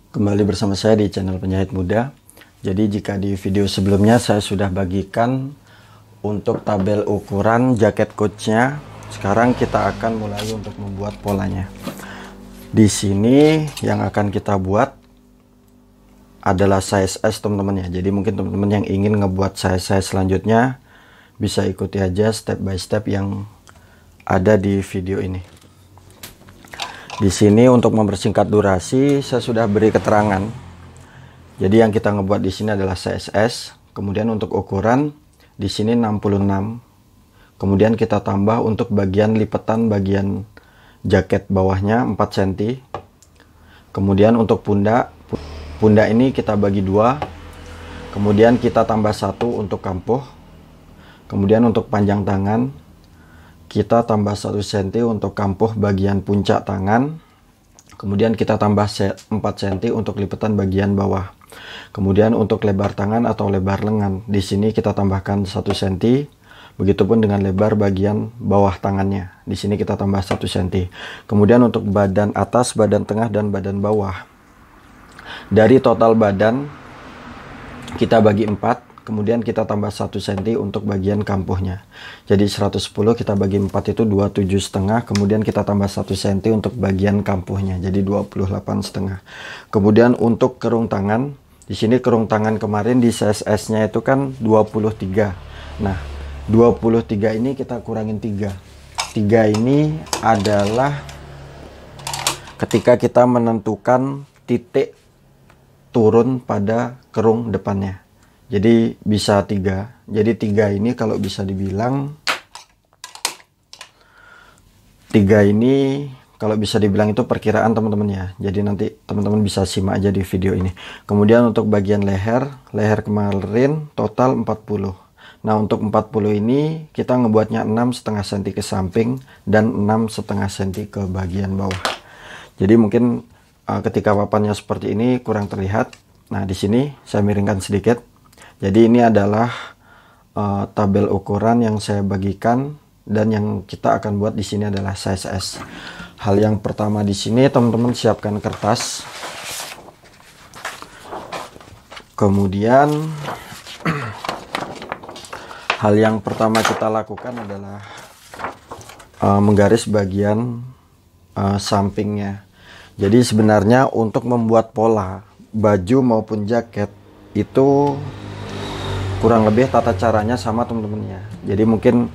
Kembali bersama saya di channel Penjahit Muda. Jadi jika di video sebelumnya saya sudah bagikan untuk tabel ukuran jaket coachnya, sekarang kita akan mulai untuk membuat polanya. Di sini yang akan kita buat adalah size S teman-teman ya. Jadi mungkin teman-teman yang ingin ngebuat size selanjutnya bisa ikuti aja step by step yang ada di video ini. Di sini untuk mempersingkat durasi saya sudah beri keterangan. Jadi yang kita ngebuat di sini adalah size S. Kemudian untuk ukuran di sini 66. Kemudian kita tambah untuk bagian lipatan bagian jaket bawahnya 4 cm. Kemudian untuk pundak ini kita bagi 2. Kemudian kita tambah 1 untuk kampuh. Kemudian untuk panjang tangan kita tambah 1 cm untuk kampuh bagian puncak tangan. Kemudian kita tambah 4 cm untuk lipatan bagian bawah. Kemudian untuk lebar tangan atau lebar lengan, di sini kita tambahkan 1 cm. Begitupun dengan lebar bagian bawah tangannya, di sini kita tambah 1 cm. Kemudian untuk badan atas, badan tengah, dan badan bawah, dari total badan kita bagi 4. Kemudian kita tambah 1 cm untuk bagian kampuhnya. Jadi 110 kita bagi 4 itu 27,5. Kemudian kita tambah 1 cm untuk bagian kampuhnya. Jadi 28,5. Kemudian untuk kerung tangan, di sini kerung tangan kemarin di size S-nya itu kan 23. Nah, 23 ini kita kurangin 3. 3 ini adalah ketika kita menentukan titik turun pada kerung depannya. Jadi bisa 3. Jadi 3 ini kalau bisa dibilang 3 ini kalau bisa dibilang itu perkiraan teman-teman ya. Jadi nanti teman-teman bisa simak aja di video ini. Kemudian untuk bagian leher kemarin total 40. Nah, untuk 40 ini kita ngebuatnya 6,5 cm ke samping dan 6,5 cm ke bagian bawah. Jadi mungkin ketika papannya seperti ini kurang terlihat. Nah, di sini saya miringkan sedikit. Jadi ini adalah tabel ukuran yang saya bagikan dan yang kita akan buat di sini adalah size S. Hal yang pertama di sini teman-teman siapkan kertas. Kemudian hal yang pertama kita lakukan adalah menggaris bagian sampingnya. Jadi sebenarnya untuk membuat pola baju maupun jaket itu kurang lebih tata caranya sama teman-teman ya. Jadi mungkin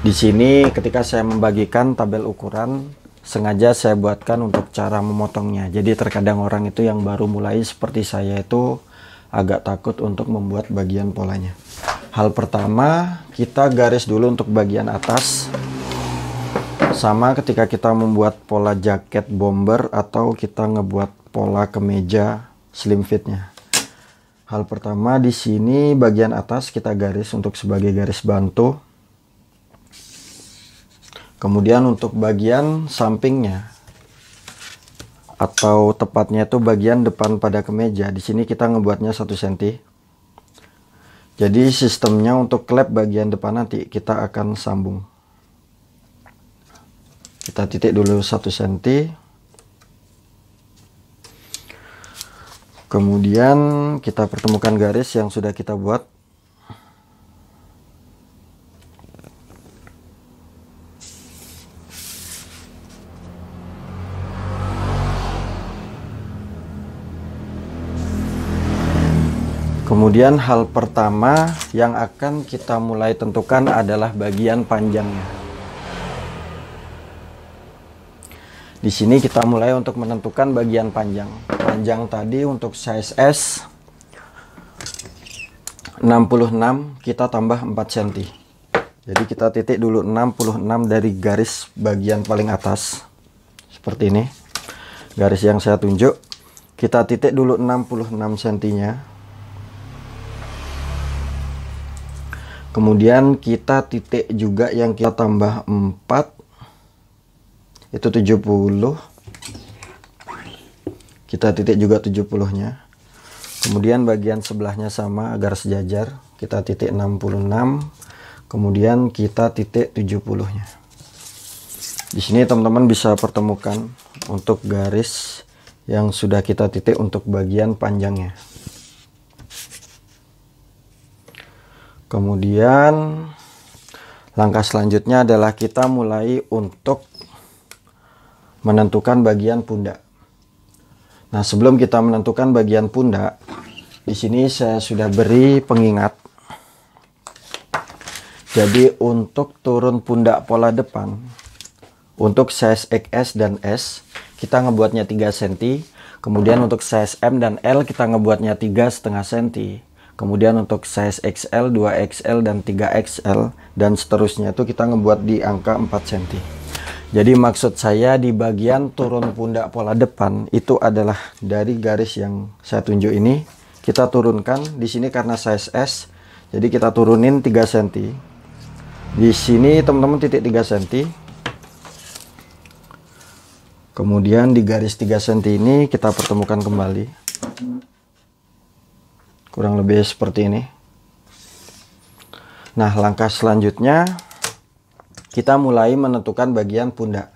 di sini ketika saya membagikan tabel ukuran sengaja saya buatkan untuk cara memotongnya. Jadi terkadang orang itu yang baru mulai seperti saya itu agak takut untuk membuat bagian polanya. Hal pertama kita garis dulu untuk bagian atas. Sama ketika kita membuat pola jaket bomber atau kita ngebuat pola kemeja slim fitnya. Hal pertama di sini bagian atas kita garis untuk sebagai garis bantu. Kemudian untuk bagian sampingnya atau tepatnya itu bagian depan pada kemeja, di sini kita ngebuatnya 1 cm. Jadi sistemnya untuk klep bagian depan nanti kita akan sambung. Kita titik dulu 1 cm. Kemudian kita pertemukan garis yang sudah kita buat. Kemudian hal pertama yang akan kita mulai tentukan adalah bagian panjangnya. Di sini kita mulai untuk menentukan bagian panjang. Panjang tadi untuk size S 66 kita tambah 4 cm. Jadi kita titik dulu 66 dari garis bagian paling atas. Seperti ini. Garis yang saya tunjuk. Kita titik dulu 66 cm-nya. Kemudian kita titik juga yang kita tambah 4. Itu 70. Kita titik juga 70-nya. Kemudian bagian sebelahnya sama agar sejajar. Kita titik 66. Kemudian kita titik 70-nya. Di sini teman-teman bisa pertemukan untuk garis yang sudah kita titik untuk bagian panjangnya. Kemudian langkah selanjutnya adalah kita mulai untuk menentukan bagian pundak. Nah, sebelum kita menentukan bagian pundak, di sini saya sudah beri pengingat. Jadi untuk turun pundak pola depan, untuk size XS dan S kita ngebuatnya 3 cm. Kemudian untuk size M dan L kita ngebuatnya 3,5 cm. Kemudian untuk size XL, 2XL, dan 3XL, dan seterusnya itu kita ngebuat di angka 4 cm. Jadi maksud saya di bagian turun pundak pola depan itu adalah dari garis yang saya tunjuk ini, kita turunkan di sini karena size S, jadi kita turunin 3 cm. Di sini teman-teman titik 3 cm. Kemudian di garis 3 cm ini kita pertemukan kembali. Kurang lebih seperti ini. Nah, langkah selanjutnya kita mulai menentukan bagian pundak.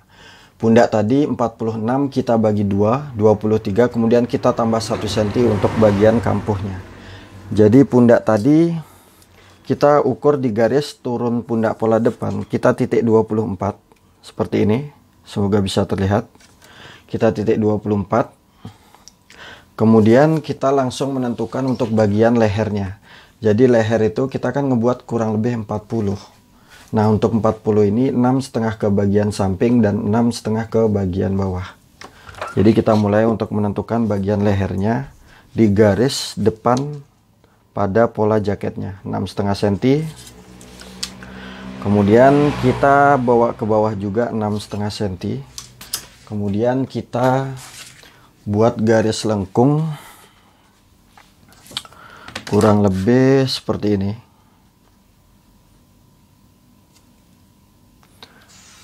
Pundak tadi 46 kita bagi 2, 23, kemudian kita tambah 1 cm untuk bagian kampuhnya. Jadi pundak tadi kita ukur di garis turun pundak pola depan, kita titik 24 seperti ini. Semoga bisa terlihat. Kita titik 24. Kemudian kita langsung menentukan untuk bagian lehernya. Jadi leher itu kita kan ngebuat kurang lebih 40. Nah, untuk 40 ini 6,5 ke bagian samping dan 6,5 ke bagian bawah. Jadi kita mulai untuk menentukan bagian lehernya di garis depan pada pola jaketnya, 6,5 cm. Kemudian kita bawa ke bawah juga 6,5 cm. Kemudian kita buat garis lengkung kurang lebih seperti ini.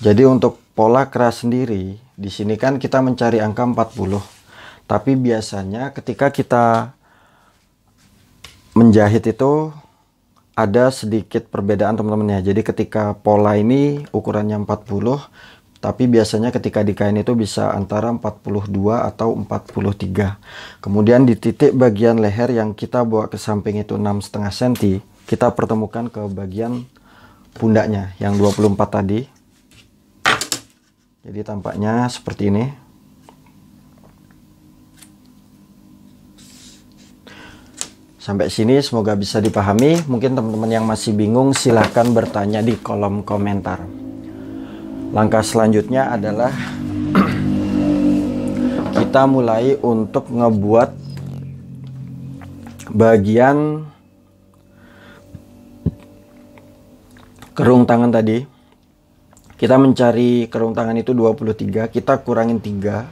Jadi untuk pola keras sendiri, di sini kan kita mencari angka 40. Tapi biasanya ketika kita menjahit itu ada sedikit perbedaan teman-teman ya. Jadi ketika pola ini ukurannya 40, tapi biasanya ketika di kain itu bisa antara 42 atau 43. Kemudian di titik bagian leher yang kita bawa ke samping itu 6,5 cm, kita pertemukan ke bagian pundaknya yang 24 tadi. Jadi tampaknya seperti ini. Sampai sini semoga bisa dipahami. Mungkin teman-teman yang masih bingung silahkan bertanya di kolom komentar. Langkah selanjutnya adalah kita mulai untuk ngebuat bagian kerung tangan tadi. Kita mencari kerung tangan itu 23, kita kurangin 3.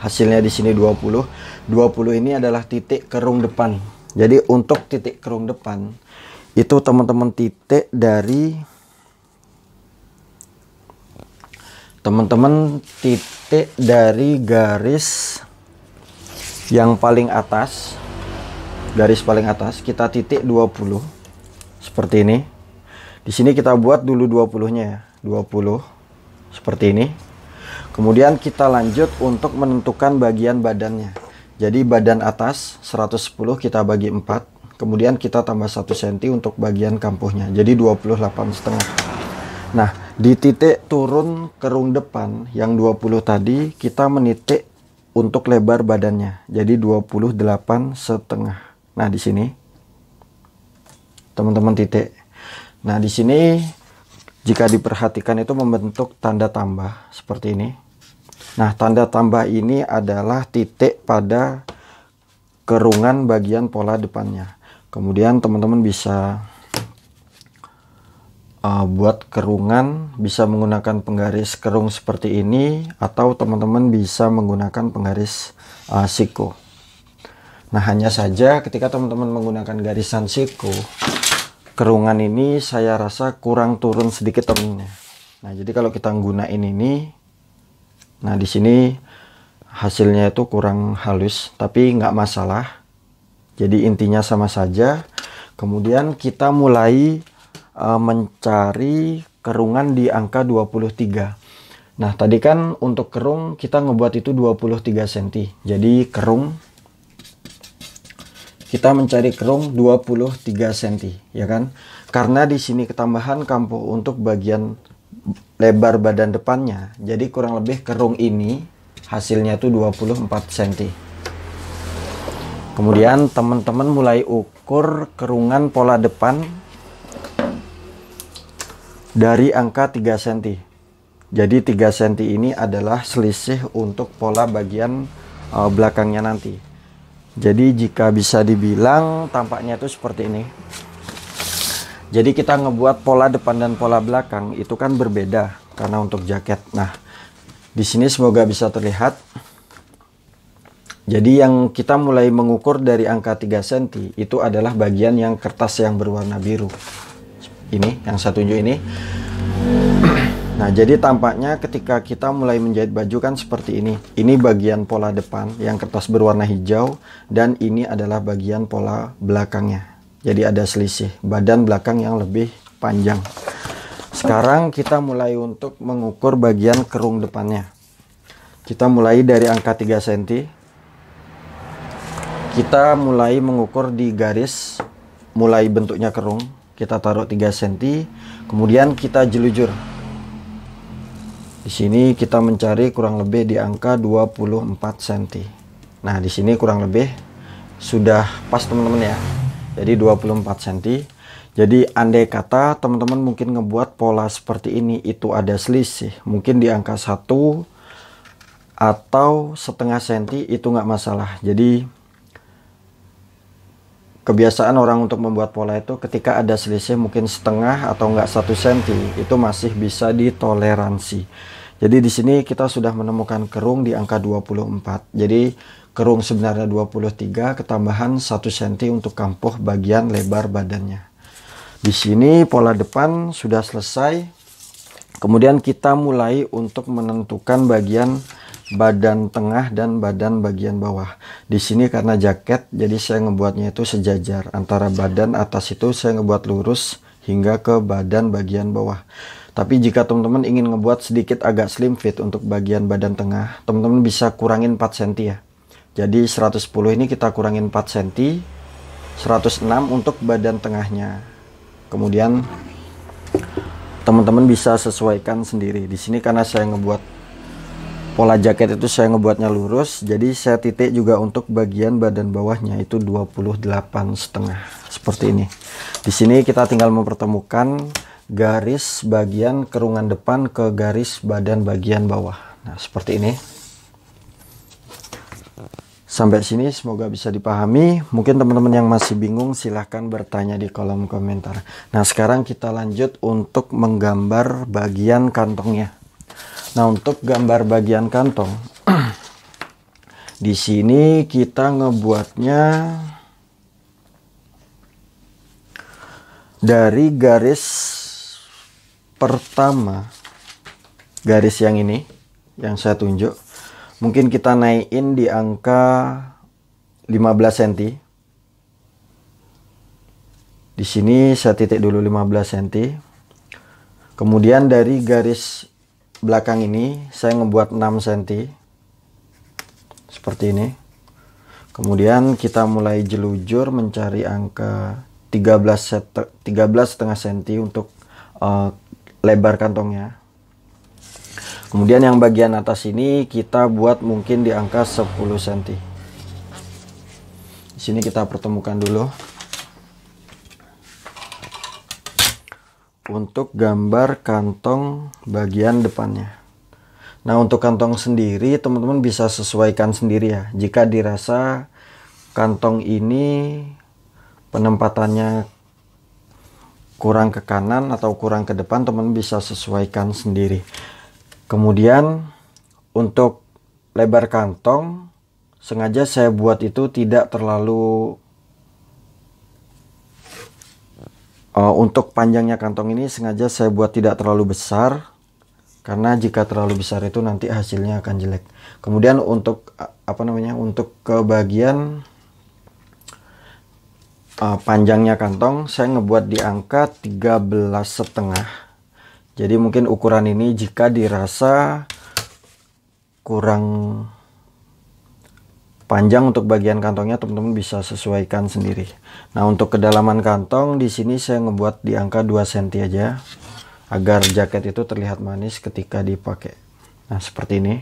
Hasilnya di sini 20. 20 ini adalah titik kerung depan. Jadi untuk titik kerung depan itu teman-teman titik dari garis yang paling atas, garis paling atas kita titik 20 seperti ini. Di sini kita buat dulu 20-nya ya, 20 seperti ini. Kemudian kita lanjut untuk menentukan bagian badannya. Jadi badan atas 110 kita bagi 4, kemudian kita tambah 1 cm untuk bagian kampuhnya. Jadi 28,5. Nah, di titik turun kerung depan yang 20 tadi kita menitik untuk lebar badannya. Jadi 28,5. Nah, di sini teman-teman titik. Nah, di sini jika diperhatikan itu membentuk tanda tambah seperti ini. Nah, tanda tambah ini adalah titik pada kerungan bagian pola depannya. Kemudian teman-teman bisa buat kerungan, bisa menggunakan penggaris kerung seperti ini, atau teman-teman bisa menggunakan penggaris siko. Nah, hanya saja ketika teman-teman menggunakan garisan siko, kerungan ini saya rasa kurang turun sedikit temennya. Nah, jadi kalau kita gunain ini, nah di sini hasilnya itu kurang halus, tapi nggak masalah. Jadi intinya sama saja. Kemudian kita mulai mencari kerungan di angka 23. Nah, tadi kan untuk kerung kita ngebuat itu 23 cm. Jadi kerung kita mencari kerung 23 cm, ya kan? Karena di sini ketambahan kampo untuk bagian lebar badan depannya. Jadi kurang lebih kerung ini hasilnya itu 24 cm. Kemudian teman-teman mulai ukur kerungan pola depan dari angka 3 cm. Jadi 3 cm ini adalah selisih untuk pola bagian belakangnya nanti. Jadi jika bisa dibilang tampaknya itu seperti ini. Jadi kita ngebuat pola depan dan pola belakang itu kan berbeda karena untuk jaket. Nah, di sini semoga bisa terlihat. Jadi yang kita mulai mengukur dari angka 3 cm itu adalah bagian yang kertas yang berwarna biru. Ini yang saya tunjuk ini. Nah, jadi tampaknya ketika kita mulai menjahit baju kan seperti ini. Ini bagian pola depan yang kertas berwarna hijau, dan ini adalah bagian pola belakangnya. Jadi ada selisih badan belakang yang lebih panjang. Sekarang kita mulai untuk mengukur bagian kerung depannya. Kita mulai dari angka 3 cm. Kita mulai mengukur di garis mulai bentuknya kerung. Kita taruh 3 cm, kemudian kita jelujur. Di sini kita mencari kurang lebih di angka 24 cm. Nah, di sini kurang lebih sudah pas teman-teman ya. Jadi 24 cm. Jadi andai kata teman-teman mungkin ngebuat pola seperti ini itu ada selisih, mungkin di angka 1 atau setengah cm itu nggak masalah. Jadi kebiasaan orang untuk membuat pola itu ketika ada selisih mungkin setengah atau enggak 1 cm itu masih bisa ditoleransi. Jadi di sini kita sudah menemukan kerung di angka 24. Jadi kerung sebenarnya 23, ketambahan 1 cm untuk kampuh bagian lebar badannya. Di sini pola depan sudah selesai. Kemudian kita mulai untuk menentukan bagian badan tengah dan badan bagian bawah. Di sini karena jaket, jadi saya ngebuatnya itu sejajar. Antara badan atas itu saya ngebuat lurus hingga ke badan bagian bawah. Tapi jika teman-teman ingin ngebuat sedikit agak slim fit untuk bagian badan tengah, teman-teman bisa kurangin 4 cm ya. Jadi 110 ini kita kurangin 4 cm, 106 untuk badan tengahnya. Kemudian teman-teman bisa sesuaikan sendiri. Di sini karena saya ngebuat pola jaket itu saya ngebuatnya lurus, jadi saya titik juga untuk bagian badan bawahnya itu 28,5 seperti ini. Di sini kita tinggal mempertemukan garis bagian kerungan depan ke garis badan bagian bawah. Nah, seperti ini. Sampai sini semoga bisa dipahami. Mungkin teman-teman yang masih bingung silahkan bertanya di kolom komentar. Nah, sekarang kita lanjut untuk menggambar bagian kantongnya. Nah, untuk gambar bagian kantong di sini kita ngebuatnya dari garis pertama, garis yang ini yang saya tunjuk, mungkin kita naikin di angka 15 cm. Di sini saya titik dulu 15 cm. Kemudian dari garis belakang ini saya ngebuat 6 cm seperti ini. Kemudian kita mulai jelujur mencari angka 13,5 cm untuk lebar kantongnya. Kemudian yang bagian atas ini kita buat mungkin di angka 10 cm. Di sini kita pertemukan dulu untuk gambar kantong bagian depannya. Nah, untuk kantong sendiri teman-teman bisa sesuaikan sendiri ya. Jika dirasa kantong ini penempatannya kurang ke kanan atau kurang ke depan, teman bisa sesuaikan sendiri. Kemudian untuk lebar kantong sengaja saya buat itu tidak terlalu untuk panjangnya kantong ini sengaja saya buat tidak terlalu besar, karena jika terlalu besar itu nanti hasilnya akan jelek. Kemudian untuk untuk ke bagian panjangnya kantong saya ngebuat di angka 13,5. Jadi mungkin ukuran ini jika dirasa kurang panjang untuk bagian kantongnya, teman-teman bisa sesuaikan sendiri. Nah, untuk kedalaman kantong di sini saya ngebuat di angka 2 cm aja agar jaket itu terlihat manis ketika dipakai. Nah, seperti ini.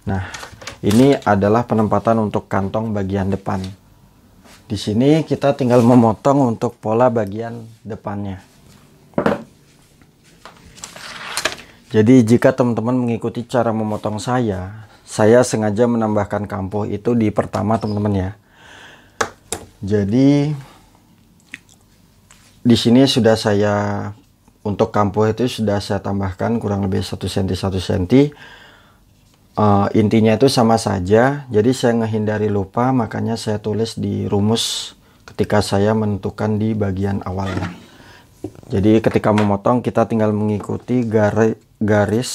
Nah, ini adalah penempatan untuk kantong bagian depan. Di sini kita tinggal memotong untuk pola bagian depannya. Jadi jika teman-teman mengikuti cara memotong saya sengaja menambahkan kampuh itu di pertama, teman-teman ya. Jadi di sini sudah saya, untuk kampuh itu sudah saya tambahkan kurang lebih 1 cm 1 cm. Intinya itu sama saja, jadi saya menghindari lupa, makanya saya tulis di rumus ketika saya menentukan di bagian awalnya. Jadi ketika memotong kita tinggal mengikuti garis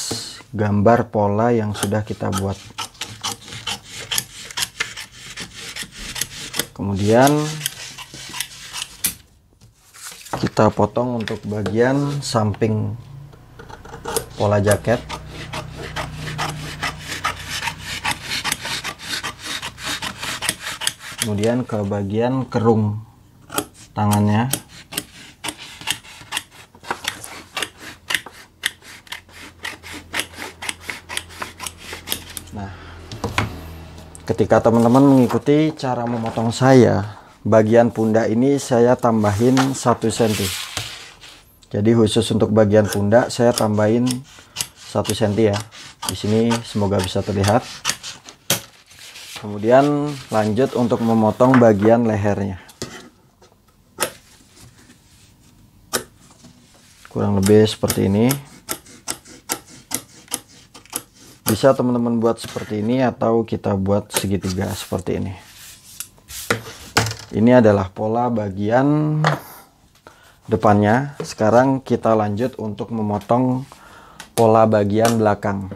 gambar pola yang sudah kita buat. Kemudian kita potong untuk bagian samping pola jaket. Kemudian ke bagian kerung tangannya. Nah, ketika teman-teman mengikuti cara memotong saya, bagian pundak ini saya tambahin 1 cm. Jadi khusus untuk bagian pundak saya tambahin 1 cm ya. Di sini semoga bisa terlihat. Kemudian lanjut untuk memotong bagian lehernya. Kurang lebih seperti ini. Bisa teman-teman buat seperti ini atau kita buat segitiga seperti ini. Ini adalah pola bagian depannya. Sekarang kita lanjut untuk memotong pola bagian belakang.